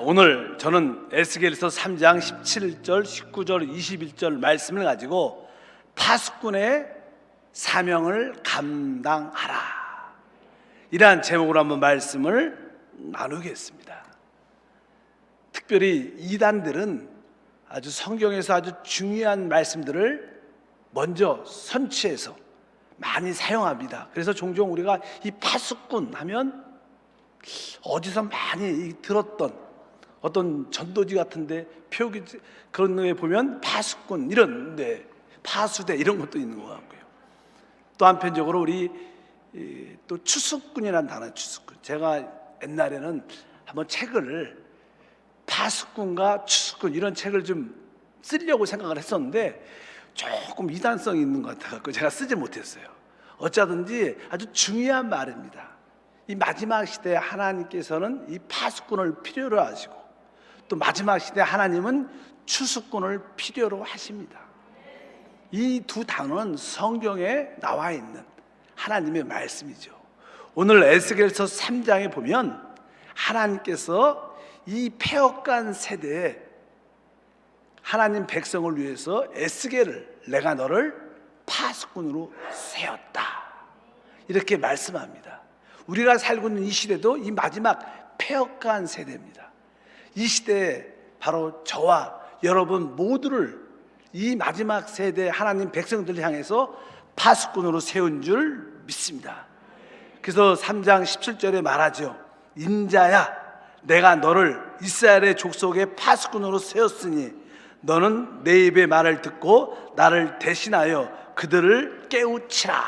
오늘 저는 에스겔서 3장 17절, 19절, 21절 말씀을 가지고 파수꾼의 사명을 감당하라, 이러한 제목으로 한번 말씀을 나누겠습니다. 특별히 이단들은 아주 성경에서 아주 중요한 말씀들을 먼저 선취해서 많이 사용합니다. 그래서 종종 우리가 이 파수꾼 하면 어디서 많이 들었던 어떤 전도지 같은데 표기 그런 데 보면 파수꾼 이런데 파수대 이런 것도 있는 것 같고요. 또 한편적으로 우리 또 추수꾼이라는 단어, 추수꾼. 제가 옛날에는 한번 책을 파수꾼과 추수꾼 이런 책을 좀 쓰려고 생각을 했었는데 조금 이단성이 있는 것 같아서 제가 쓰지 못했어요. 어쩌든지 아주 중요한 말입니다. 이 마지막 시대에 하나님께서는 이 파수꾼을 필요로 하시고 또 마지막 시대에 하나님은 추수꾼을 필요로 하십니다. 이 두 단어는 성경에 나와 있는 하나님의 말씀이죠. 오늘 에스겔서 3장에 보면 하나님께서 이 패역간 세대에 하나님 백성을 위해서 에스겔을, 내가 너를 파수꾼으로 세웠다, 이렇게 말씀합니다. 우리가 살고 있는 이 시대도 이 마지막 패역간 세대입니다. 이 시대에 바로 저와 여러분 모두를 이 마지막 세대 하나님 백성들을 향해서 파수꾼으로 세운 줄 믿습니다. 그래서 3장 17절에 말하죠. 인자야, 내가 너를 이스라엘의 족속의 파수꾼으로 세웠으니 너는 내 입의 말을 듣고 나를 대신하여 그들을 깨우치라.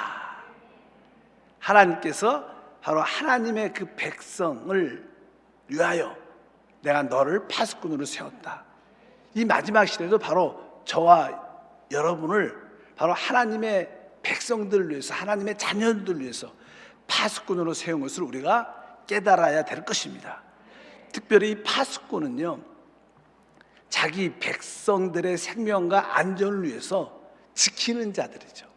하나님께서 바로 하나님의 그 백성을 위하여 내가 너를 파수꾼으로 세웠다. 이 마지막 시대도 바로 저와 여러분을 바로 하나님의 백성들을 위해서, 하나님의 자녀들을 위해서 파수꾼으로 세운 것을 우리가 깨달아야 될 것입니다. 특별히 이 파수꾼은요, 자기 백성들의 생명과 안전을 위해서 지키는 자들이죠.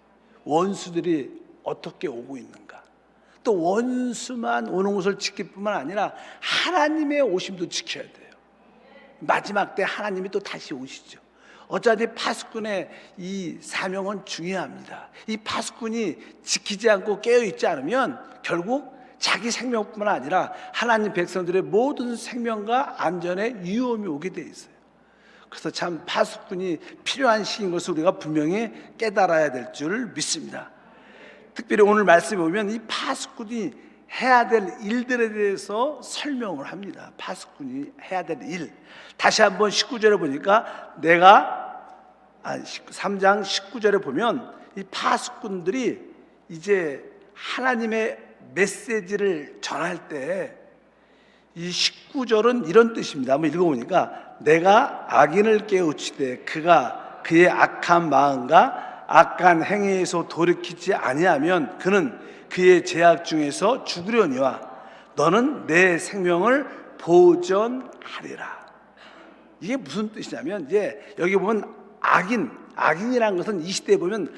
원수들이 어떻게 오고 있는가, 또 원수만 오는 것을 지킬 뿐만 아니라 하나님의 오심도 지켜야 돼요. 마지막 때 하나님이 또 다시 오시죠. 어차피 파수꾼의 이 사명은 중요합니다. 이 파수꾼이 지키지 않고 깨어있지 않으면 결국 자기 생명뿐만 아니라 하나님 백성들의 모든 생명과 안전에 위험이 오게 돼 있어요. 그래서 참 파수꾼이 필요한 시기인 것을 우리가 분명히 깨달아야 될 줄 믿습니다. 특별히 오늘 말씀에 보면 이 파수꾼이 해야 될 일들에 대해서 설명을 합니다. 파수꾼이 해야 될 일. 다시 한번 19절에 보니까 3장 19절에 보면 이 파수꾼들이 이제 하나님의 메시지를 전할 때 이 19절은 이런 뜻입니다. 한번 읽어보니까 내가 악인을 깨우치되 그가 그의 악한 마음과 악한 행위에서 돌이키지 아니하면 그는 그의 죄악 중에서 죽으려니와 너는 내 생명을 보전하리라. 이게 무슨 뜻이냐면 이제 여기 보면 악인이라는 것은 이 시대에 보면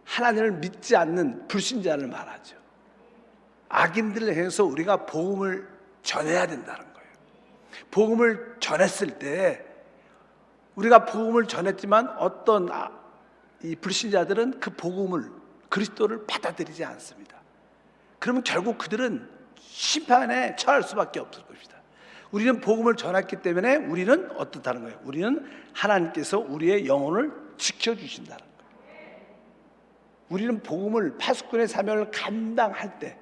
하나님을 믿지 않는 불신자를 말하죠. 악인들을 향해서 우리가 복음을 전해야 된다는 거예요. 복음을 전했을 때 우리가 복음을 전했지만 어떤 이 불신자들은 그 복음을, 그리스도를 받아들이지 않습니다. 그러면 결국 그들은 심판에 처할 수밖에 없을 것입니다. 우리는 복음을 전했기 때문에 우리는 어떻다는 거예요? 우리는 하나님께서 우리의 영혼을 지켜주신다는 거예요. 우리는 복음을, 파수꾼의 사명을 감당할 때,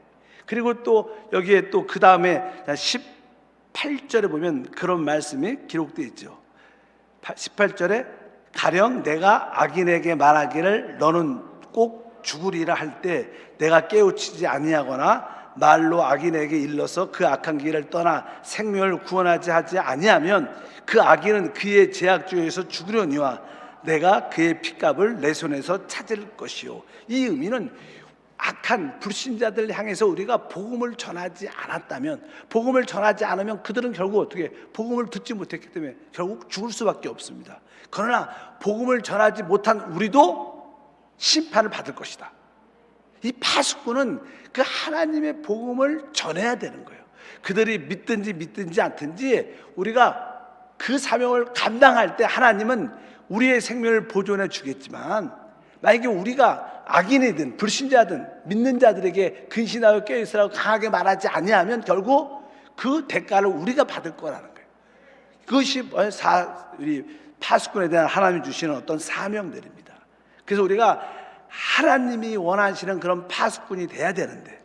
그리고 또 여기에 또 그 다음에 18절에 보면 그런 말씀이 기록되어 있죠. 18절에 가령 내가 악인에게 말하기를 너는 꼭 죽으리라 할 때 내가 깨우치지 아니하거나 말로 악인에게 일러서 그 악한 길을 떠나 생명을 구원하지 하지 아니하면 그 악인은 그의 죄악 중에서 죽으려니와 내가 그의 핏값을 내 손에서 찾을 것이요. 이 의미는 악한 불신자들 향해서 우리가 복음을 전하지 않았다면, 복음을 전하지 않으면 그들은 결국 어떻게 복음을 듣지 못했기 때문에 결국 죽을 수밖에 없습니다. 그러나 복음을 전하지 못한 우리도 심판을 받을 것이다. 이 파수꾼은 그 하나님의 복음을 전해야 되는 거예요. 그들이 믿든지 않든지 우리가 그 사명을 감당할 때 하나님은 우리의 생명을 보존해 주겠지만, 만약에 우리가 악인이든 불신자든 믿는 자들에게 근신하여 깨어있으라고 강하게 말하지 아니하면 결국 그 대가를 우리가 받을 거라는 거예요. 그것이 우리 파수꾼에 대한 하나님이 주시는 어떤 사명들입니다. 그래서 우리가 하나님이 원하시는 그런 파수꾼이 돼야 되는데,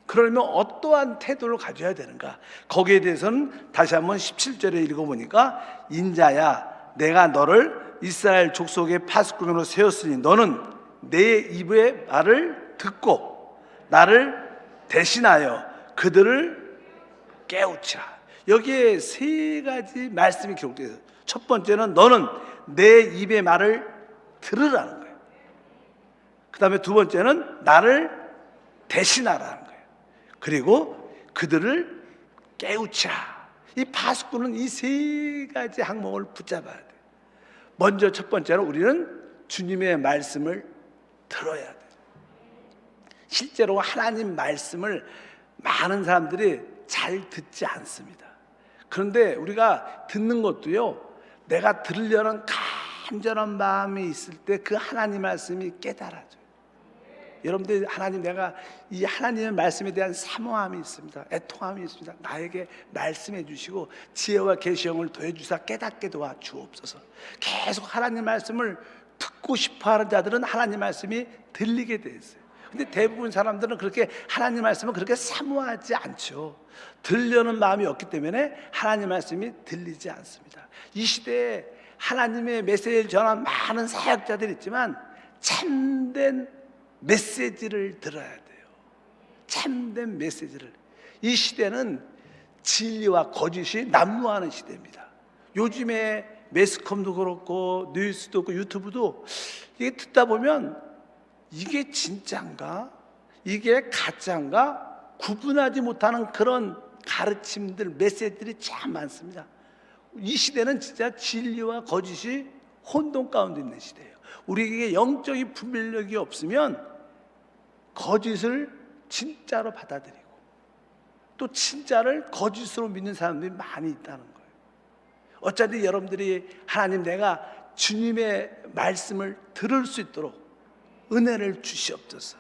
그러면 어떠한 태도를 가져야 되는가? 거기에 대해서는 다시 한번 17절에 읽어보니까, 인자야 내가 너를 이스라엘 족속의 파수꾼으로 세웠으니 너는 내 입의 말을 듣고 나를 대신하여 그들을 깨우치라. 여기에 세 가지 말씀이 기록되어 있어요. 첫 번째는 너는 내 입의 말을 들으라는 거예요. 그 다음에 두 번째는 나를 대신하라는 거예요. 그리고 그들을 깨우치라. 이 파수꾼은 이 세 가지 항목을 붙잡아야 돼요. 먼저 첫 번째로 우리는 주님의 말씀을 들어야 돼요. 실제로 하나님 말씀을 많은 사람들이 잘 듣지 않습니다. 그런데 우리가 듣는 것도요, 내가 들으려는 간절한 마음이 있을 때 그 하나님 말씀이 깨달아져요. 여러분들, 내가 이 하나님의 말씀에 대한 사모함이 있습니다. 애통함이 있습니다. 나에게 말씀해 주시고 지혜와 계시형을 더해주사 깨닫게 도와 주옵소서. 계속 하나님 말씀을 듣고 싶어하는 자들은 하나님 말씀이 들리게 돼 있어요. 근데 대부분 사람들은 그렇게 하나님 말씀을 그렇게 사모하지 않죠. 들려는 마음이 없기 때문에 하나님 말씀이 들리지 않습니다. 이 시대에 하나님의 메시지를 전한 많은 사역자들이 있지만 참된 메시지를 들어야 돼요. 참된 메시지를. 이 시대는 진리와 거짓이 난무하는 시대입니다. 요즘에 매스컴도 그렇고 뉴스도 그렇고 유튜브도 이게 듣다 보면 이게 진짜인가? 이게 가짜인가? 구분하지 못하는 그런 가르침들, 메시지들이 참 많습니다. 이 시대는 진짜 진리와 거짓이 혼돈 가운데 있는 시대예요. 우리에게 영적인 분별력이 없으면 거짓을 진짜로 받아들이고 또 진짜를 거짓으로 믿는 사람들이 많이 있다는 거예요. 어차피 여러분들이 하나님, 내가 주님의 말씀을 들을 수 있도록 은혜를 주시옵소서.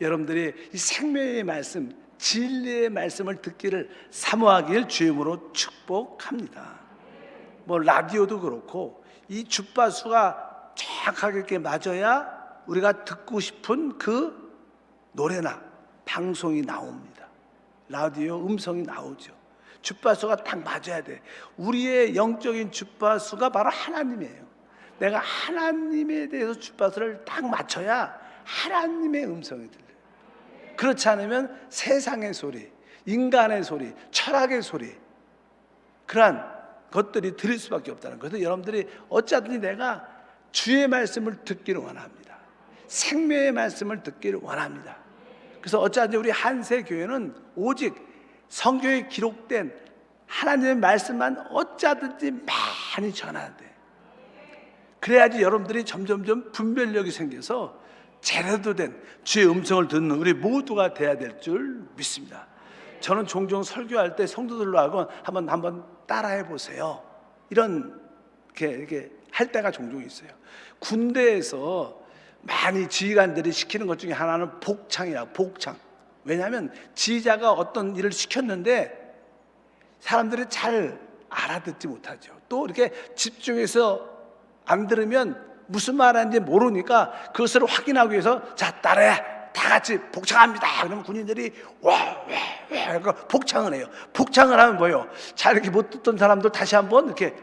여러분들이 이 생명의 말씀, 진리의 말씀을 듣기를 사모하길 주임으로 축복합니다. 라디오도 그렇고 이 주파수가 정확하게 이렇게 맞아야 우리가 듣고 싶은 그 노래나 방송이 나옵니다. 라디오 음성이 나오죠. 주파수가 딱 맞아야 돼. 우리의 영적인 주파수가 바로 하나님이에요. 내가 하나님에 대해서 주파수를 딱 맞춰야 하나님의 음성이 들려요. 그렇지 않으면 세상의 소리, 인간의 소리, 철학의 소리, 그러한 것들이 들릴 수밖에 없다는 거예요. 그래서 여러분들이 어쩌든지 내가 주의 말씀을 듣기를 원합니다. 생명의 말씀을 듣기를 원합니다. 그래서 어쩌든지 우리 한세교회는 오직 성경에 기록된 하나님의 말씀만 어쩌든지 많이 전해야 돼. 그래야지 여러분들이 점점점 분별력이 생겨서 제대로 된 주의 음성을 듣는 우리 모두가 돼야 될 줄 믿습니다. 저는 종종 설교할 때 성도들로 하고 한번 따라해 보세요. 이렇게 할 때가 종종 있어요. 군대에서 많이 지휘관들이 시키는 것 중에 하나는 복창이라고, 복창. 왜냐하면 지휘자가 어떤 일을 시켰는데 사람들이 잘 알아듣지 못하죠. 또 이렇게 집중해서 안 들으면 무슨 말하는지 모르니까 그것을 확인하기 위해서 자, 따라해, 다 같이 복창합니다. 그러면 군인들이 와 복창을 해요. 복창을 하면 뭐예요? 잘 이렇게 못 듣던 사람도 다시 한번 이렇게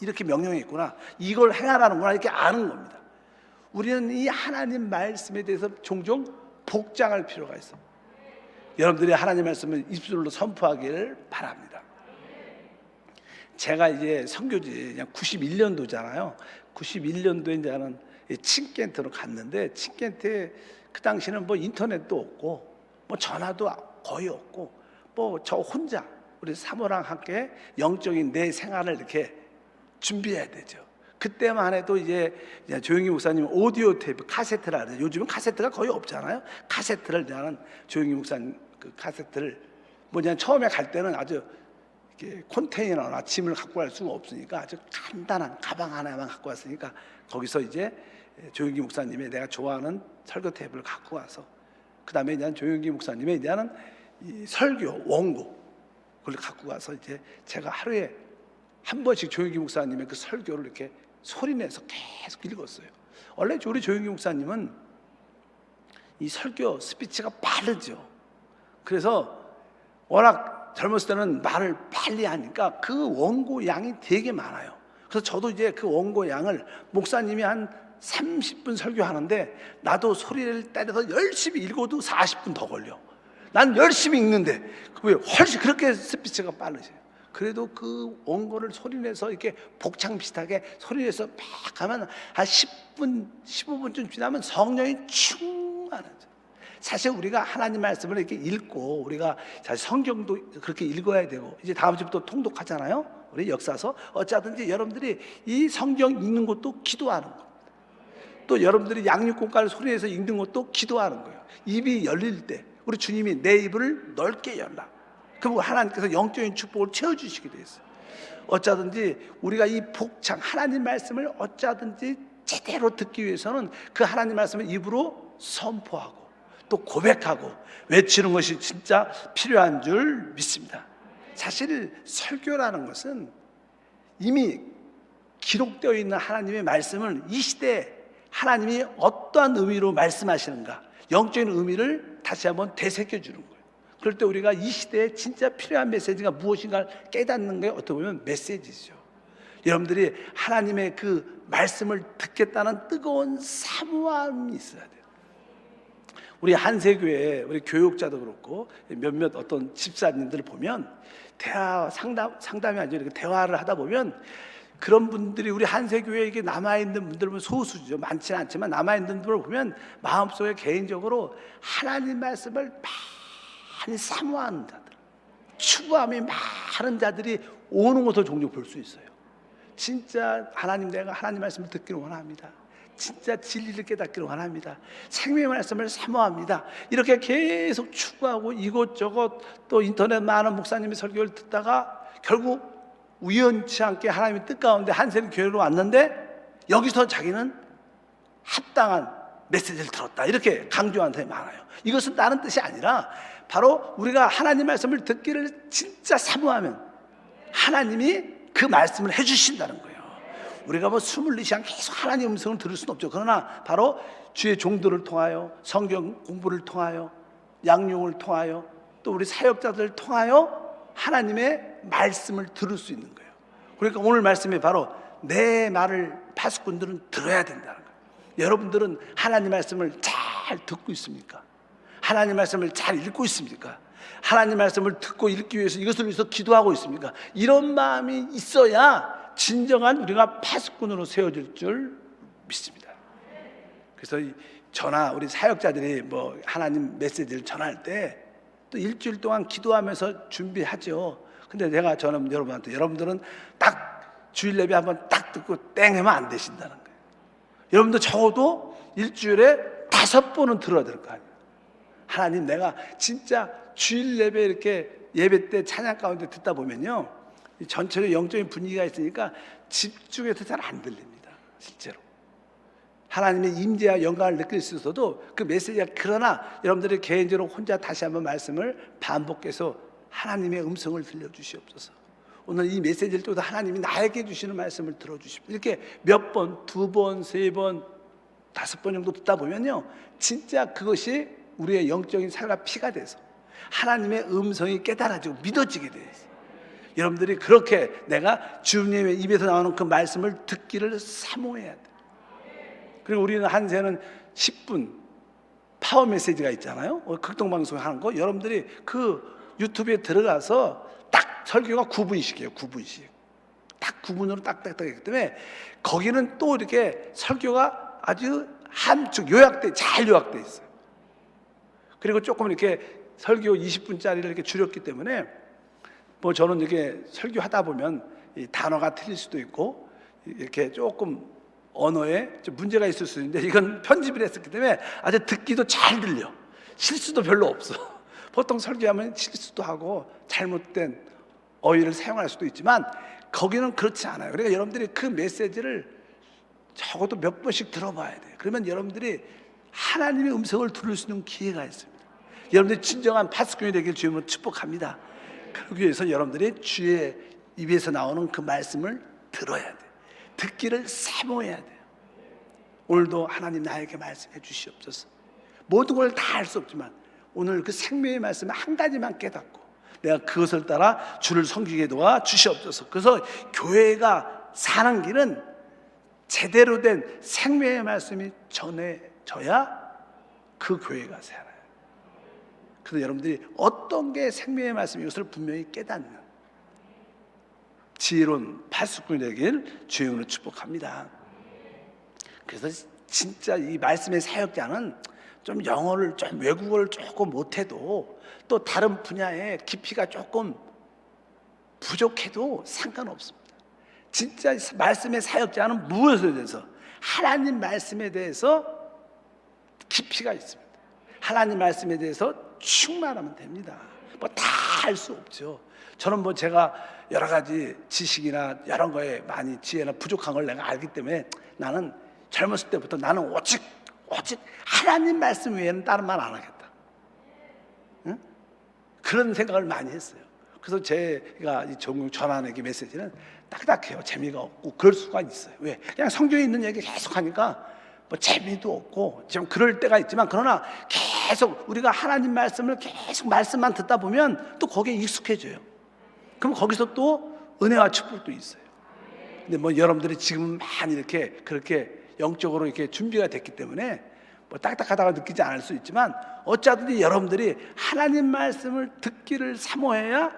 이렇게 명령이 있구나, 이걸 행하라는구나, 이렇게 아는 겁니다. 우리는 이 하나님 말씀에 대해서 종종 복장할 필요가 있어. 여러분들이 하나님 말씀을 입술로 선포하기를 바랍니다. 제가 이제 선교지 그냥 91년도잖아요. 91년도에 이제 나는 칭켄트로 갔는데, 칭켄트에 그 당시는 인터넷도 없고 전화도 거의 없고 저 혼자 우리 사모랑 함께 영적인 내 생활을 이렇게 준비해야 되죠. 그때만 해도 이제 조영기 목사님 오디오 테이프, 카세트라 그래요. 요즘은 카세트가 거의 없잖아요. 카세트를 하는 조영기 목사님 그 카세트를 뭐냐, 처음에 갈 때는 아주 이렇게 컨테이너나 짐을 갖고 갈 수가 없으니까 아주 간단한 가방 하나만 갖고 왔으니까 거기서 이제 조용기 목사님의 내가 좋아하는 설교 테이프를 갖고 와서 그 다음에 이제 조용기 목사님의 이제는 이 설교 원고 그걸 갖고 와서 이제 제가 하루에 한 번씩 조용기 목사님의 그 설교를 이렇게 소리내서 계속 읽었어요. 원래 우리 조용기 목사님은 이 설교 스피치가 빠르죠. 그래서 워낙 젊었을 때는 말을 빨리 하니까 그 원고 양이 되게 많아요. 그래서 저도 이제 그 원고 양을 목사님이 한 30분 설교하는데 나도 소리를 때려서 열심히 읽어도 40분 더 걸려. 난 열심히 읽는데 왜 훨씬 그렇게 스피치가 빠르세요. 그래도 그 원고를 소리내서 이렇게 복창 비슷하게 소리내서 막 하면 한 10분, 15분쯤 지나면 성령이 충만하죠. 사실 우리가 하나님 말씀을 이렇게 읽고 우리가 사실 성경도 그렇게 읽어야 되고 이제 다음 주부터 통독하잖아요. 우리 역사서 어쩌든지 여러분들이 이 성경 읽는 것도 기도하는 겁니다. 또 여러분들이 양육공과를 소리내서 읽는 것도 기도하는 거예요. 입이 열릴 때 우리 주님이 내 입을 넓게 열라. 그리고 하나님께서 영적인 축복을 채워주시게 돼 있어요. 어쩌든지 우리가 이 복창 하나님 말씀을 어쩌든지 제대로 듣기 위해서는 그 하나님 말씀을 입으로 선포하고 또 고백하고 외치는 것이 진짜 필요한 줄 믿습니다. 사실 설교라는 것은 이미 기록되어 있는 하나님의 말씀을 이 시대에 하나님이 어떠한 의미로 말씀하시는가 영적인 의미를 다시 한번 되새겨 주는 거예요. 그럴 때 우리가 이 시대에 진짜 필요한 메시지가 무엇인가를 깨닫는 게 어떻게 보면 메시지죠. 여러분들이 하나님의 그 말씀을 듣겠다는 뜨거운 사모함이 있어야 돼요. 우리 한세교회 우리 교육자도 그렇고 몇몇 어떤 집사님들을 보면 상담이 아니죠. 이렇게 대화를 하다 보면 그런 분들이 우리 한세교회에 남아있는 분들은 소수죠. 많지는 않지만 남아있는 분들을 보면 마음속에 개인적으로 하나님 말씀을 많이 사모하는 자들, 추구함이 많은 자들이 오는 것을 종종 볼 수 있어요. 진짜 하나님, 내가 하나님 말씀을 듣기를 원합니다. 진짜 진리를 깨닫기를 원합니다. 생명의 말씀을 사모합니다. 이렇게 계속 추구하고 이곳저곳 또 인터넷 많은 목사님의 설교를 듣다가 결국 우연치 않게 하나님의 뜻 가운데 한세리 교회로 왔는데 여기서 자기는 합당한 메시지를 들었다 이렇게 강조하는 사람이 많아요. 이것은 다른 뜻이 아니라 바로 우리가 하나님 말씀을 듣기를 진짜 사모하면 하나님이 그 말씀을 해주신다는 거예요. 우리가 뭐 24시간 계속 하나님의 음성을 들을 수는 없죠. 그러나 바로 주의 종들을 통하여 성경 공부를 통하여 양육을 통하여 또 우리 사역자들을 통하여 하나님의 말씀을 들을 수 있는 거예요. 그러니까 오늘 말씀이 바로 내 말을 파수꾼들은 들어야 된다는 거예요. 여러분들은 하나님 말씀을 잘 듣고 있습니까? 하나님 말씀을 잘 읽고 있습니까? 하나님 말씀을 듣고 읽기 위해서 이것을 위해서 기도하고 있습니까? 이런 마음이 있어야 진정한 우리가 파수꾼으로 세워질 줄 믿습니다. 그래서 우리 사역자들이 뭐 하나님 메시지를 전할 때 또 일주일 동안 기도하면서 준비하죠. 근데 저는 여러분한테 여러분들은 딱 주일 예배 한번 딱 듣고 땡 하면 안 되신다는 거예요. 여러분도 적어도 일주일에 5번은 들어야 될 거 아니에요. 하나님, 내가 진짜 주일 예배 이렇게 예배 때 찬양 가운데 듣다 보면요, 전체로 영적인 분위기가 있으니까 집중해서 잘 안 들립니다. 실제로 하나님의 임재와 영광을 느낄 수 있어도 그 메시지가, 그러나 여러분들이 개인적으로 혼자 다시 한번 말씀을 반복해서 하나님의 음성을 들려주시옵소서. 오늘 이 메시지를 통해서 하나님이 나에게 주시는 말씀을 들어주십시오. 이렇게 몇 번, 2번, 3번, 5번 정도 듣다 보면요, 진짜 그것이 우리의 영적인 살과 피가 돼서 하나님의 음성이 깨달아지고 믿어지게 돼요. 여러분들이 그렇게 내가 주님의 입에서 나오는 그 말씀을 듣기를 사모해야 돼. 그리고 우리는 한세는 10분 파워 메시지가 있잖아요. 극동방송 하는 거. 여러분들이 그 유튜브에 들어가서 딱 설교가 9분씩이에요. 9분씩. 딱 9분으로 딱딱하기 때문에 거기는 또 이렇게 설교가 아주 잘 요약돼 있어요. 그리고 조금 이렇게 설교 20분짜리를 이렇게 줄였기 때문에 뭐 저는 이렇게 설교하다 보면 이 단어가 틀릴 수도 있고 이렇게 조금 언어에 좀 문제가 있을 수 있는데 이건 편집을 했었기 때문에 아주 듣기도 잘 들려. 실수도 별로 없어. 보통 설교하면 실수도 하고 잘못된 어휘를 사용할 수도 있지만 거기는 그렇지 않아요. 그러니까 여러분들이 그 메시지를 적어도 몇 번씩 들어봐야 돼요. 그러면 여러분들이 하나님의 음성을 들을 수 있는 기회가 있습니다. 여러분들이 진정한 파수꾼이 되길 주님으로 축복합니다. 그러기 위해서 여러분들이 주의 입에서 나오는 그 말씀을 들어야 돼요. 듣기를 사모해야 돼요. 오늘도 하나님 나에게 말씀해 주시옵소서. 모든 걸 다 할 수 없지만 오늘 그 생명의 말씀 한 가지만 깨닫고 내가 그것을 따라 주를 섬기게 도와 주시옵소서. 그래서 교회가 사는 길은 제대로 된 생명의 말씀이 전해져야 그 교회가 살아요. 그래서 여러분들이 어떤 게 생명의 말씀이 이것을 분명히 깨닫는 지혜로운 파수꾼이 되길 주님으로 축복합니다. 그래서 진짜 이 말씀의 사역자는 좀 영어를 좀 외국어를 조금 못해도 또 다른 분야에 깊이가 조금 부족해도 상관없습니다. 진짜 말씀의 사역자는 무엇에 대해서 하나님 말씀에 대해서 깊이가 있습니다. 하나님 말씀에 대해서 충만하면 됩니다. 뭐 다 할 수 없죠. 저는 뭐 제가 여러 가지 지식이나 여러 거에 많이 지혜나 부족한 걸 내가 알기 때문에 나는 젊었을 때부터 나는 오직 하나님 말씀 외에는 다른 말 안 하겠다. 응? 그런 생각을 많이 했어요. 그래서 제가 이 전국 전하는 게 메시지는 딱딱해요. 재미가 없고 그럴 수가 있어요. 왜? 그냥 성경에 있는 얘기 계속 하니까 뭐 재미도 없고 좀 그럴 때가 있지만 그러나 계속 우리가 하나님 말씀을 계속 말씀만 듣다 보면 또 거기에 익숙해져요. 그럼 거기서 또 은혜와 축복도 있어요. 근데 뭐 여러분들이 지금 많이 이렇게 그렇게 영적으로 이렇게 준비가 됐기 때문에 뭐 딱딱하다고 느끼지 않을 수 있지만 어쩌든지 여러분들이 하나님 말씀을 듣기를 사모해야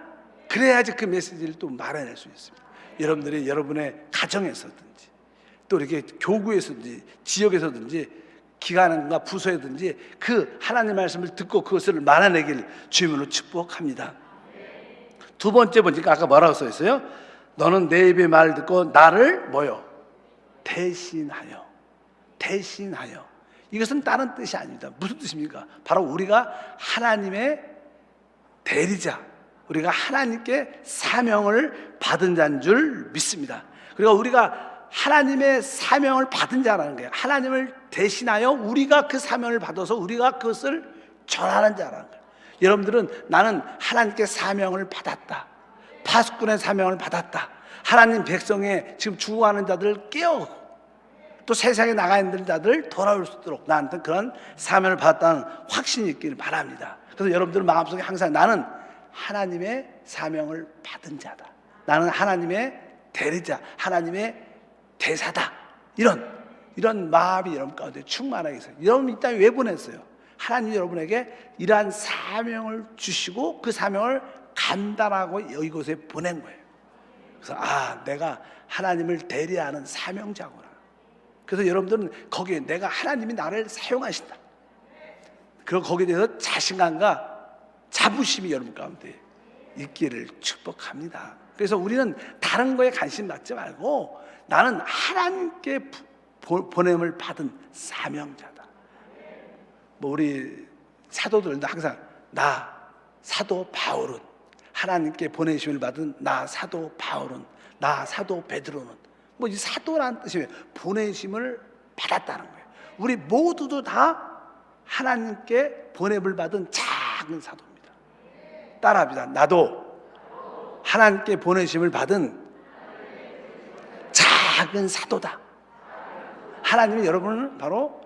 그래야지 그 메시지를 또 말해낼 수 있습니다. 여러분들이 여러분의 가정에서든지 또 이렇게 교구에서든지 지역에서든지 기관과 부서에든지 그 하나님 말씀을 듣고 그것을 말해내길 주님으로 축복합니다. 두 번째 보니까 아까 뭐라고 써 있어요? 너는 내 입의 말을 듣고 나를 뭐요? 대신하여. 이것은 다른 뜻이 아닙니다. 무슨 뜻입니까? 바로 우리가 하나님의 대리자, 우리가 하나님께 사명을 받은 자인 줄 믿습니다. 그리고 우리가 하나님의 사명을 받은 자라는 거예요. 하나님을 대신하여 우리가 그 사명을 받아서 우리가 그것을 전하는 자라는 거예요. 여러분들은 나는 하나님께 사명을 받았다. 파수꾼의 사명을 받았다. 하나님 백성의 지금 죽어가는 자들을 깨우고 또 세상에 나가 있는 자들 돌아올 수 있도록 나한테 그런 사명을 받았다는 확신이 있기를 바랍니다. 그래서 여러분들 마음속에 항상 나는 하나님의 사명을 받은 자다. 나는 하나님의 대리자, 하나님의 대사다. 이런 마음이 여러분 가운데 충만하게 있어요. 여러분 이 땅에 왜 보냈어요? 하나님이 여러분에게 이러한 사명을 주시고 그 사명을 감당하고 이곳에 보낸 거예요. 그래서 내가 하나님을 대리하는 사명자구나. 그래서 여러분들은 거기에 내가 하나님이 나를 사용하신다. 그리고 거기에 대해서 자신감과 자부심이 여러분 가운데 있기를 축복합니다. 그래서 우리는 다른 거에 관심 갖지 말고 나는 하나님께 보냄을 받은 사명자다. 뭐 우리 사도들도 항상 나 사도 바울은 하나님께 보내심을 받은 나 사도 바울은 나 사도 베드로는 뭐 이 사도라는 뜻이 보내심을 받았다는 거예요. 우리 모두도 다 하나님께 보냄을 받은 작은 사도입니다. 따라합니다. 나도 하나님께 보내심을 받은 작은 사도다. 하나님이 여러분을 바로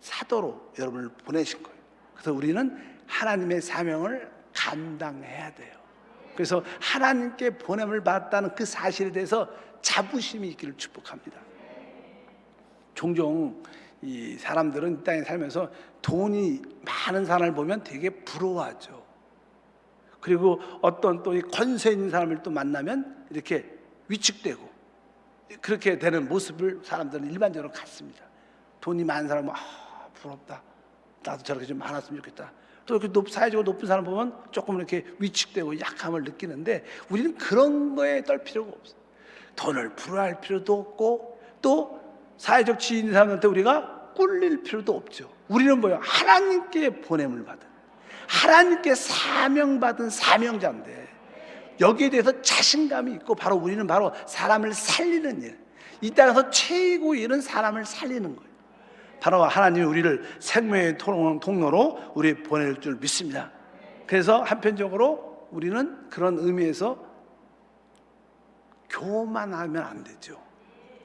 사도로 여러분을 보내신 거예요. 그래서 우리는 하나님의 사명을 감당해야 돼요. 그래서 하나님께 보냄을 받았다는 그 사실에 대해서 자부심이 있기를 축복합니다. 종종 이 사람들은 이 땅에 살면서 돈이 많은 사람을 보면 되게 부러워하죠. 그리고 어떤 또 이 권세 있는 사람을 또 만나면 이렇게 위축되고 그렇게 되는 모습을 사람들은 일반적으로 갖습니다. 돈이 많은 사람은 부럽다. 나도 저렇게 좀 많았으면 좋겠다. 또 이렇게 사회적으로 높은 사람 보면 조금 이렇게 위축되고 약함을 느끼는데 우리는 그런 거에 떨 필요가 없어요. 돈을 부러워할 필요도 없고 또 사회적 지위 있는 사람한테 우리가 꿀릴 필요도 없죠. 우리는 뭐예요? 하나님께 보냄을 받은 하나님께 사명받은 사명자인데 여기에 대해서 자신감이 있고 바로 우리는 바로 사람을 살리는 일, 이 땅에서 최고의 일은 사람을 살리는 거예요. 바로 하나님이 우리를 생명의 통로로 우리 보낼 줄 믿습니다. 그래서 한편적으로 우리는 그런 의미에서 교만하면 안 되죠.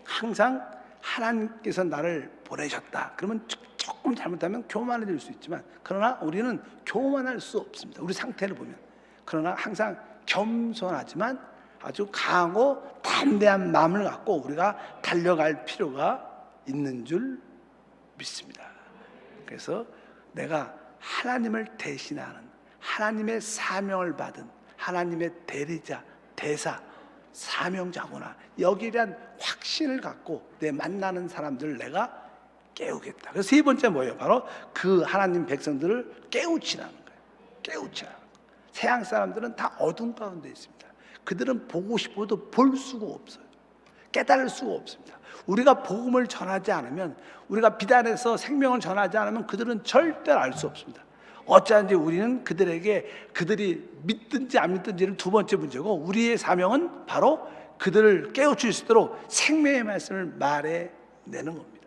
항상 하나님께서 나를 보내셨다 그러면 조금 잘못하면 교만해질 수 있지만, 그러나 우리는 교만할 수 없습니다. 우리 상태를 보면. 그러나 항상 겸손하지만 아주 강하고 담대한 마음을 갖고 우리가 달려갈 필요가 있는 줄 믿습니다. 그래서 내가 하나님을 대신하는, 하나님의 사명을 받은 하나님의 대리자, 대사, 사명자구나, 여기에 대한 확신을 갖고 내 만나는 사람들을 내가 깨우겠다. 그래서 세 번째 뭐예요? 바로 그 하나님 백성들을 깨우치라는 거예요. 깨우치라는 거예요. 세상 사람들은 다 어둠 가운데 있습니다. 그들은 보고 싶어도 볼 수가 없어요. 깨달을 수가 없습니다. 우리가 복음을 전하지 않으면, 우리가 비단에서 생명을 전하지 않으면 그들은 절대로 알 수 없습니다. 어쩌는지 우리는 그들에게, 그들이 믿든지 안 믿든지는 두 번째 문제고, 우리의 사명은 바로 그들을 깨우칠 수 있도록 생명의 말씀을 말해내는 겁니다.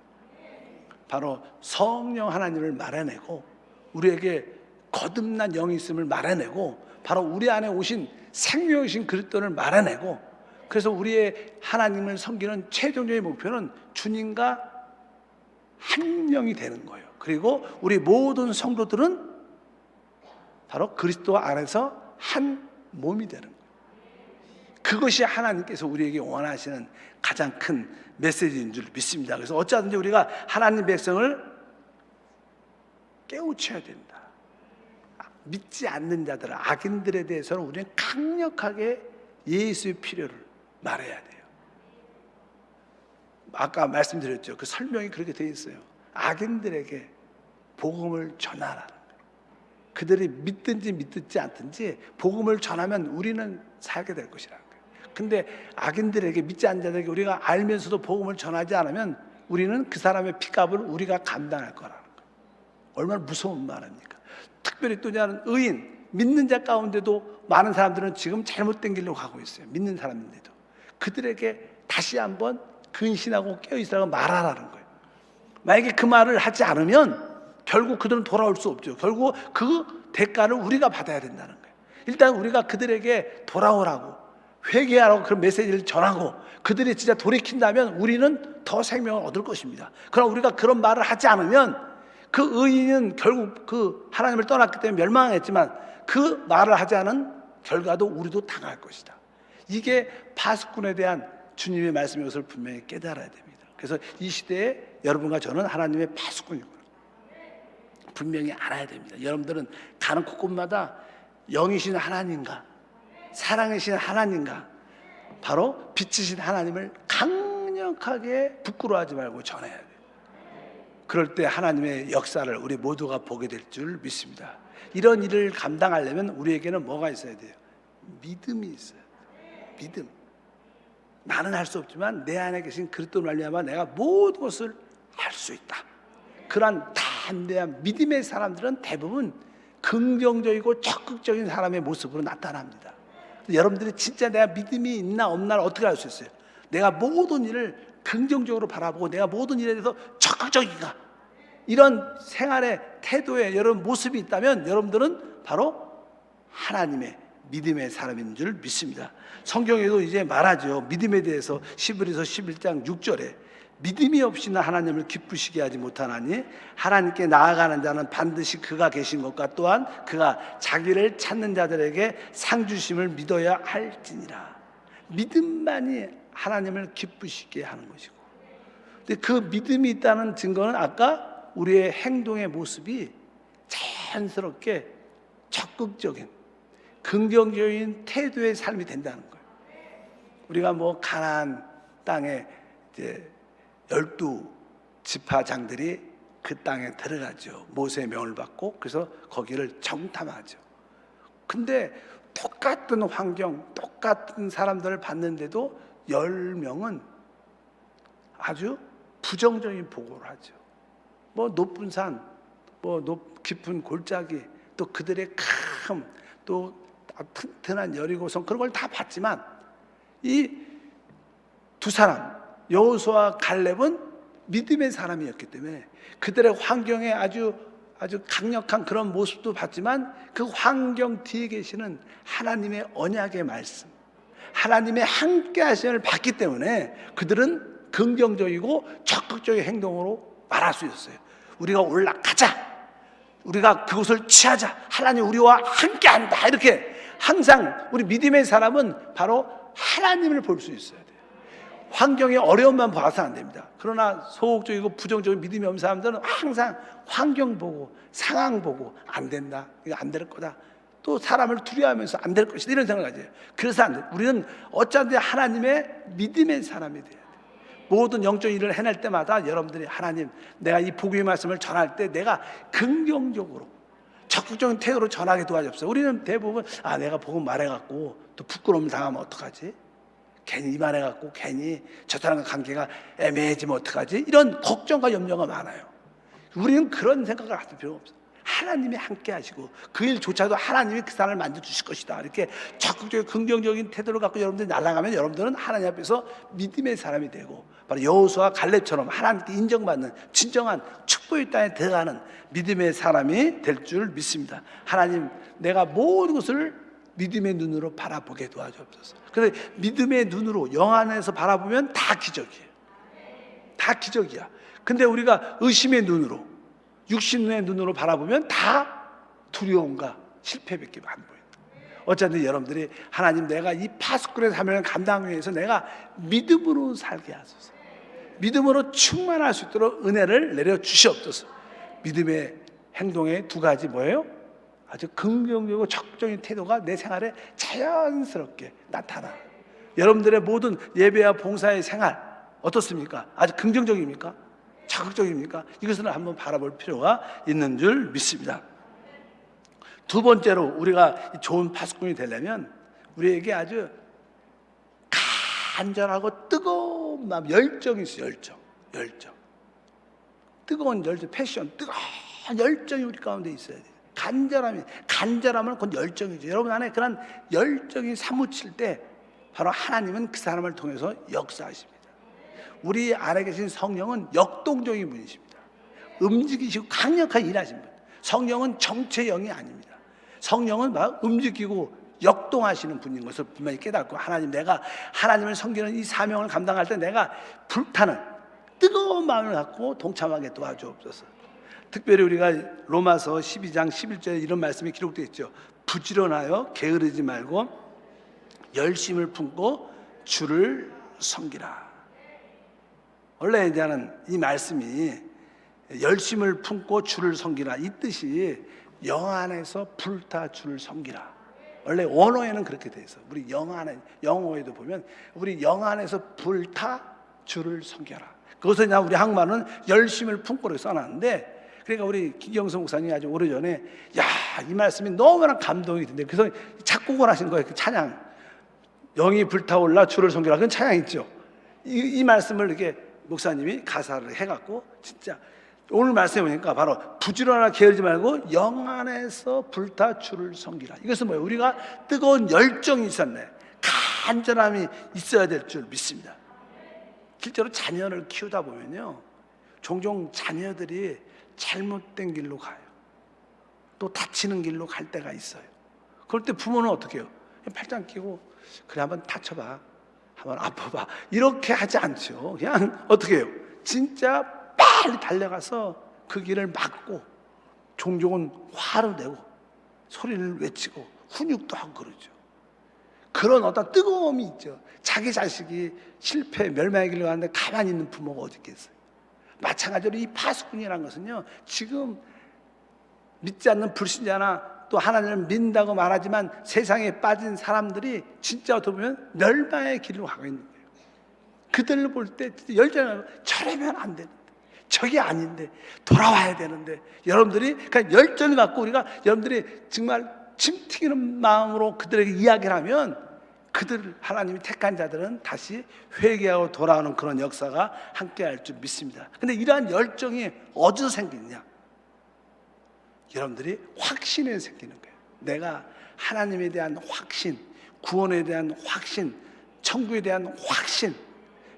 바로 성령 하나님을 말해내고, 우리에게 거듭난 영이 있음을 말해내고, 바로 우리 안에 오신 생명이신 그리스도를 말해내고, 그래서 우리의 하나님을 섬기는 최종적인 목표는 주님과 한 영이 되는 거예요. 그리고 우리 모든 성도들은 바로 그리스도 안에서 한 몸이 되는 거예요. 그것이 하나님께서 우리에게 원하시는 가장 큰 메시지인 줄 믿습니다. 그래서 어쩌든지 우리가 하나님 백성을 깨우쳐야 된다. 믿지 않는 자들, 악인들에 대해서는 우리는 강력하게 예수의 필요를 말해야 돼요. 아까 말씀드렸죠. 그 설명이 그렇게 되어 있어요. 악인들에게 복음을 전하라는 거예요. 그들이 믿든지 믿든지 않든지 복음을 전하면 우리는 살게 될 것이라는 거예요. 근데 악인들에게, 믿지 않는 자들에게 우리가 알면서도 복음을 전하지 않으면 우리는 그 사람의 핏값을 우리가 감당할 거라는 거예요. 얼마나 무서운 말입니까? 특별히 또 다른 의인, 믿는 자 가운데도 많은 사람들은 지금 잘못된 길로 가고 있어요. 믿는 사람인데도. 그들에게 다시 한번 근신하고 깨어있으라고 말하라는 거예요. 만약에 그 말을 하지 않으면 결국 그들은 돌아올 수 없죠. 결국 그 대가를 우리가 받아야 된다는 거예요. 일단 우리가 그들에게 돌아오라고, 회개하라고 그런 메시지를 전하고 그들이 진짜 돌이킨다면 우리는 더 생명을 얻을 것입니다. 그러나 우리가 그런 말을 하지 않으면 그 의인은 결국 그 하나님을 떠났기 때문에 멸망했지만 그 말을 하지 않은 결과도 우리도 당할 것이다. 이게 파수꾼에 대한 주님의 말씀인 것을 분명히 깨달아야 됩니다. 그래서 이 시대에 여러분과 저는 하나님의 파수꾼이구나, 분명히 알아야 됩니다. 여러분들은 가는 곳곳마다 영이신 하나님과 사랑이신 하나님과 바로 빛이신 하나님을 강력하게 부끄러워하지 말고 전해야 돼요. 그럴 때 하나님의 역사를 우리 모두가 보게 될 줄 믿습니다. 이런 일을 감당하려면 우리에게는 뭐가 있어야 돼요? 믿음이 있어요. 믿음. 나는 할 수 없지만 내 안에 계신 그리스도를 말미암아 내가 모든 것을 할 수 있다. 그러한 담대한 믿음의 사람들은 대부분 긍정적이고 적극적인 사람의 모습으로 나타납니다. 여러분들이 진짜 내가 믿음이 있나 없나를 어떻게 알 수 있어요? 내가 모든 일을 긍정적으로 바라보고 내가 모든 일에 대해서 적극적인가, 이런 생활의 태도에 여러분 모습이 있다면 여러분들은 바로 하나님의 믿음의 사람인 줄 믿습니다. 성경에도 이제 말하죠. 믿음에 대해서 히브리서 11장 6절에 믿음이 없이는 하나님을 기쁘시게 하지 못하나니 하나님께 나아가는 자는 반드시 그가 계신 것과 또한 그가 자기를 찾는 자들에게 상 주심을 믿어야 할지니라. 믿음만이 하나님을 기쁘시게 하는 것이고, 근데 그 믿음이 있다는 증거는 아까 우리의 행동의 모습이 자연스럽게 적극적인 긍정적인 태도의 삶이 된다는 거예요. 우리가 뭐 가나안 땅에 이제 12지파장들이 그 땅에 들어가죠. 모세의 명을 받고 그래서 거기를 정탐하죠. 근데 똑같은 환경, 똑같은 사람들을 봤는데도 10명은 아주 부정적인 보고를 하죠. 뭐 높은 산, 뭐 깊은 골짜기, 또 그들의 또 튼튼한 여리고성 그런 걸 다 봤지만 이 두 사람 여호수아와 갈렙은 믿음의 사람이었기 때문에 그들의 환경에 아주 강력한 그런 모습도 봤지만 그 환경 뒤에 계시는 하나님의 언약의 말씀, 하나님의 함께 하심을 봤기 때문에 그들은 긍정적이고 적극적인 행동으로 말할 수 있었어요. 우리가 올라가자, 우리가 그곳을 취하자, 하나님 우리와 함께한다, 이렇게 항상 우리 믿음의 사람은 바로 하나님을 볼 수 있어야 돼요. 환경의 어려움만 봐서 안 됩니다. 그러나 소극적이고 부정적인 믿음이 없는 사람들은 항상 환경 보고 상황 보고 안 된다, 이거 안 될 거다, 또 사람을 두려워하면서 안 될 것이다, 이런 생각을 가져요. 그래서 안 돼. 우리는 어쩐지 하나님의 믿음의 사람이 돼야 돼요. 모든 영적 일을 해낼 때마다 여러분들이 하나님, 내가 이 복음의 말씀을 전할 때 내가 긍정적으로 적극적인 태도로 전하게 도와주옵소서. 우리는 대부분 내가 복음 말해갖고 또 부끄러움을 당하면 어떡하지? 괜히 말해갖고 괜히 저 사람과 관계가 애매해지면 어떡하지? 이런 걱정과 염려가 많아요. 우리는 그런 생각을 할 필요가 없어요. 하나님이 함께 하시고 그 일조차도 하나님이 그 사람을 만져주실 것이다, 이렇게 적극적인 긍정적인 태도를 갖고 여러분들이 날아가면 여러분들은 하나님 앞에서 믿음의 사람이 되고 바로 여호수아와 갈렙처럼 하나님께 인정받는 진정한 축복의 땅에 들어가는 믿음의 사람이 될 줄 믿습니다. 하나님, 내가 모든 것을 믿음의 눈으로 바라보게 도와주옵소서. 그래서 믿음의 눈으로 영 안에서 바라보면 다 기적이에요. 다 기적이야. 근데 우리가 의심의 눈으로, 육신의 눈으로 바라보면 다 두려움과 실패밖에 안 보여요. 어쨌든 여러분들이 하나님, 내가 이 파수꾼의 사명을 감당하기 위해서 내가 믿음으로 살게 하소서. 믿음으로 충만할 수 있도록 은혜를 내려주시옵소서. 믿음의 행동의 두 가지 뭐예요? 아주 긍정적이고 적극적인 태도가 내 생활에 자연스럽게 나타나. 여러분들의 모든 예배와 봉사의 생활 어떻습니까? 아주 긍정적입니까? 적극적입니까? 이것을 한번 바라볼 필요가 있는 줄 믿습니다. 두 번째로 우리가 좋은 파수꾼이 되려면 우리에게 아주 간절하고 뜨거운 마음, 열정이 있어요. 열정. 뜨거운 열정, 패션, 뜨거운 열정이 우리 가운데 있어야 돼요. 간절함은 곧 열정이죠. 여러분 안에 그런 열정이 사무칠 때 바로 하나님은 그 사람을 통해서 역사하십니다. 우리 안에 계신 성령은 역동적인 분이십니다. 움직이시고 강력하게 일하신 분. 성령은 정체 영이 아닙니다. 성령은 막 움직이고 역동하시는 분인 것을 분명히 깨닫고, 하나님, 내가 하나님을 섬기는 이 사명을 감당할 때 내가 불타는 뜨거운 마음을 갖고 동참하게 도와주옵소서. 특별히 우리가 로마서 12장 11절에 이런 말씀이 기록되어 있죠. 부지런하여 게으르지 말고 열심을 품고 주를 섬기라. 원래 이제는 이 말씀이 열심을 품고 주를 섬기라, 이 뜻이 영 안에서 불타 주를 섬기라. 원래 원어에는 그렇게 돼 있어. 우리 영어에도 보면 우리 영 안에서 불타 주를 섬겨라. 그것을 그냥 우리 한국말은 열심을 품고를 써놨는데, 그러니까 우리 김경수 목사님이 아주 오래전에 이 말씀이 너무나 감동이 든대. 그래서 작곡을 하신 거예요. 그 찬양, 영이 불타올라 주를 섬기라, 그건 찬양 있죠. 이 말씀을 이렇게 목사님이 가사를 해갖고, 진짜 오늘 말씀해 보니까 바로 부지런하게 게으르지 말고 영 안에서 불타 주를 섬기라. 이것은 뭐예요? 우리가 뜨거운 열정이 있었네, 간절함이 있어야 될 줄 믿습니다. 실제로 자녀를 키우다 보면요, 종종 자녀들이 잘못된 길로 가요. 또 다치는 길로 갈 때가 있어요. 그럴 때 부모는 어떻게 해요? 팔짱 끼고 그래 한번 다쳐봐, 한번 아파봐, 이렇게 하지 않죠. 그냥 어떻게 해요? 진짜 빨리 달려가서 그 길을 막고, 종종은 화를 내고 소리를 외치고 훈육도 하고 그러죠. 그런 어떤 뜨거움이 있죠. 자기 자식이 실패, 멸망의 길로 가는데 가만히 있는 부모가 어디 있겠어요. 마찬가지로 이 파수꾼이라는 것은요, 지금 믿지 않는 불신자나 또 하나님을 믿는다고 말하지만 세상에 빠진 사람들이 진짜 어떻게 보면 멸망의 길로 가고 있는 거예요. 그들을 볼 때 열정을, 저러면 안 되는데, 저게 아닌데, 돌아와야 되는데, 여러분들이 그냥 열정을 갖고 우리가 여러분들이 정말 침 튀기는 마음으로 그들에게 이야기를 하면, 그들 하나님이 택한 자들은 다시 회개하고 돌아오는 그런 역사가 함께 할 줄 믿습니다. 근데 이러한 열정이 어디서 생기느냐? 여러분들이 확신이 생기는 거예요. 내가 하나님에 대한 확신, 구원에 대한 확신, 천국에 대한 확신,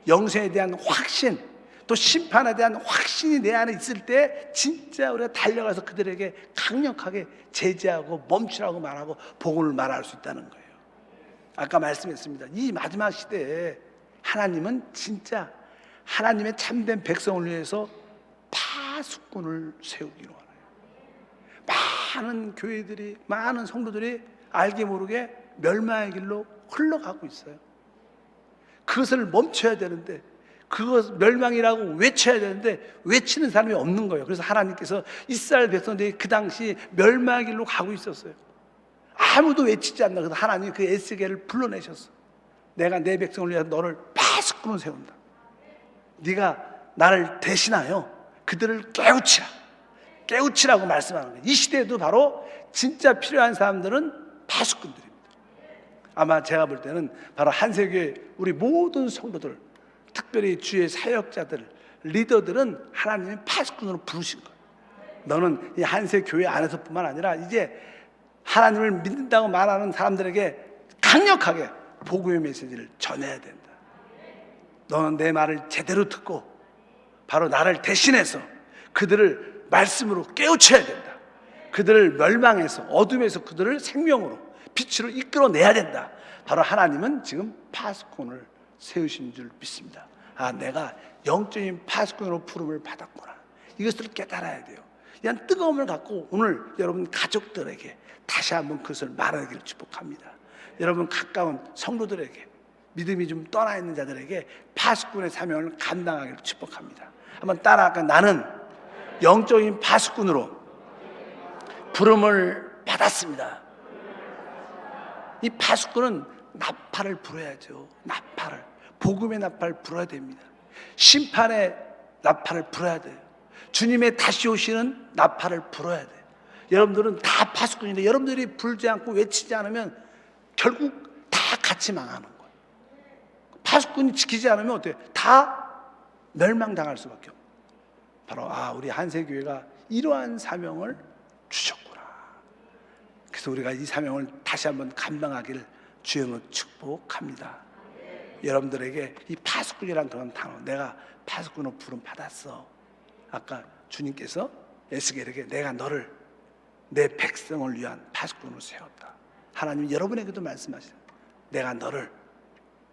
영생에 대한 확신, 또 심판에 대한 확신이 내 안에 있을 때 진짜 우리가 달려가서 그들에게 강력하게 제지하고 멈추라고 말하고 복음을 말할 수 있다는 거예요. 아까 말씀했습니다. 이 마지막 시대에 하나님은 진짜 하나님의 참된 백성을 위해서 파수꾼을 세우기로 하나요. 많은 교회들이, 많은 성도들이 알게 모르게 멸망의 길로 흘러가고 있어요. 그것을 멈춰야 되는데, 그것 멸망이라고 외쳐야 되는데 외치는 사람이 없는 거예요. 그래서 하나님께서 이스라엘 백성들이 그 당시 멸망의 길로 가고 있었어요. 아무도 외치지 않나. 그래서 하나님이 그 에스겔을 불러내셨어. 내가 내 백성을 위해서 너를 파수꾼으로 세운다. 네가 나를 대신하여 그들을 깨우치라고 말씀하는 거예요. 이 시대에도 바로 진짜 필요한 사람들은 파수꾼들입니다. 아마 제가 볼 때는 바로 한세교회 우리 모든 성도들, 특별히 주의 사역자들, 리더들은 하나님이 파수꾼으로 부르신 거예요. 너는 이 한세교회 안에서뿐만 아니라 이제 하나님을 믿는다고 말하는 사람들에게 강력하게 복음의 메시지를 전해야 된다. 너는 내 말을 제대로 듣고 바로 나를 대신해서 그들을 말씀으로 깨우쳐야 된다. 그들을 멸망에서, 어둠에서 그들을 생명으로, 빛으로 이끌어내야 된다. 바로 하나님은 지금 파수꾼을 세우신 줄 믿습니다. 아, 내가 영적인 파수꾼으로 부름을 받았구나. 이것을 깨달아야 돼요. 이런 뜨거움을 갖고 오늘 여러분 가족들에게 다시 한번 그것을 말하기를 축복합니다. 여러분 가까운 성도들에게, 믿음이 좀 떠나 있는 자들에게 파수꾼의 사명을 감당하기를 축복합니다. 한번 따라할까요? 나는 영적인 파수꾼으로 부름을 받았습니다. 이 파수꾼은 나팔을 불어야죠. 나팔을, 복음의 나팔을 불어야 됩니다. 심판의 나팔을 불어야 돼요. 주님의 다시 오시는 나팔을 불어야 돼요. 여러분들은 다 파수꾼인데 여러분들이 불지 않고 외치지 않으면 결국 다 같이 망하는 거예요. 파수꾼이 지키지 않으면 어때요? 다 멸망당할 수밖에 없어요. 바로 우리 한세교회가 이러한 사명을 주셨구나. 그래서 우리가 이 사명을 다시 한번 감당하기를 주님으로 축복합니다. 여러분들에게 이 파수꾼이라는 그런 단어, 내가 파수꾼으로 부름 받았어. 아까 주님께서 에스겔에게 내가 너를 내 백성을 위한 파수꾼으로 세웠다. 하나님 여러분에게도 말씀하시죠. 내가 너를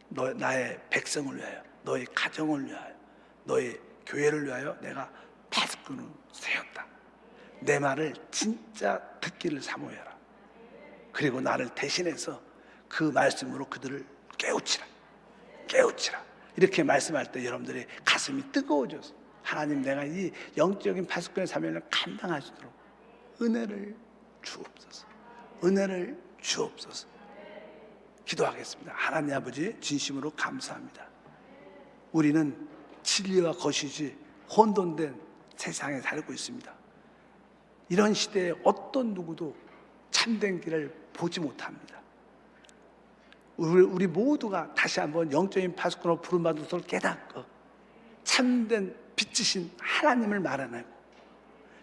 나의 백성을 위하여, 너의 가정을 위하여, 너의 교회를 위하여 내가 파수꾼을 세웠다. 내 말을 진짜 듣기를 사모해라. 그리고 나를 대신해서 그 말씀으로 그들을 깨우치라. 이렇게 말씀할 때 여러분들의 가슴이 뜨거워져서 하나님, 내가 이 영적인 파수꾼의 사명을 감당할 수 있도록 은혜를 주옵소서. 기도하겠습니다. 하나님 아버지, 진심으로 감사합니다. 우리는 진리와 거시지 혼돈된 세상에 살고 있습니다. 이런 시대에 어떤 누구도 참된 길을 보지 못합니다. 우리 모두가 다시 한번 영적인 파수꾼으로 부름받은 것을 깨닫고 참된 빛이신 하나님을 말해내고,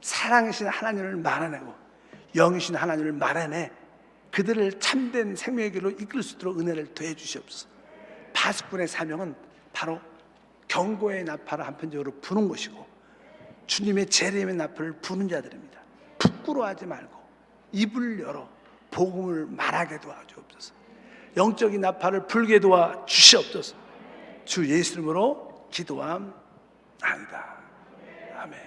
사랑이신 하나님을 말해내고, 영이신 하나님을 말해내 그들을 참된 생명의 길로 이끌 수 있도록 은혜를 더해 주시옵소서. 파수꾼의 사명은 바로 경고의 나팔을 한편적으로 부는 것이고 주님의 재림의 나팔을 부는 자들입니다. 부끄러워하지 말고 입을 열어 복음을 말하게 도와주옵소서. 영적인 나팔을 불게 도와 주시옵소서. 주 예수 이름으로 기도함 아니다. 아멘.